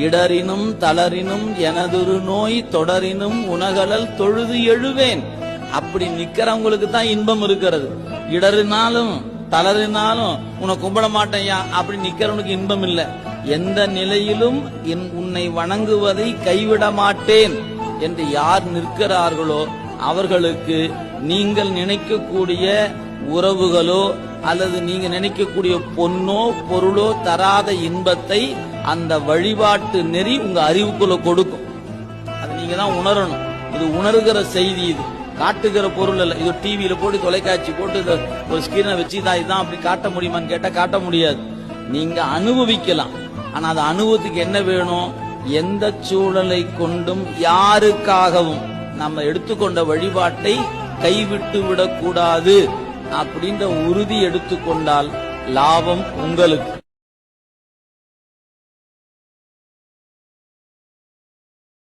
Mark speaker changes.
Speaker 1: இடரினும் தளரினும் எனதொரு நோய் தொடரினும் உணகலல் தொழுது எழுவேன். அப்படி நிக்கிறவங்களுக்கு தான் இன்பம் இருக்கிறது. இடறினாலும் தளறினாலும் உன்னை கும்பிட மாட்டேயா அப்படி நிக்கிறவனுக்கு இன்பம் இல்லை. எந்த நிலையிலும் உன்னை வணங்குவதை கைவிட மாட்டேன் என்று யார் நிற்கிறார்களோ அவர்களுக்கு நீங்கள் நினைக்கக்கூடிய உறவுகளோ அல்லது நீங்க நினைக்கக்கூடிய பொன்னோ பொருளோ தராத இன்பத்தை அந்த வழிபாட்டு நெறி உங்க அறிவுக்குள்ள கொடுக்கும். அது நீங்க தான் உணரணும். இது உணர்கிற செய்தி, இது காட்டுகிற பொருள் அல்ல. இது டிவியில போட்டு தொலைக்காட்சி போட்டு ஒரு ஸ்கிரீனை வச்சு இதான் அப்படி காட்ட முடியுமான்னு கேட்டா காட்ட முடியாது. நீங்க அனுபவிக்கலாம். ஆனா அது அனுபவத்துக்கு என்ன வேணும்? எந்த சூழலை கொண்டும் யாருக்காகவும் நம்ம எடுத்துக்கொண்ட வழிபாட்டை கைவிட்டு விடக்கூடாது அப்படின்ற உறுதி எடுத்துக்கொண்டால் லாபம் உங்களுக்கு.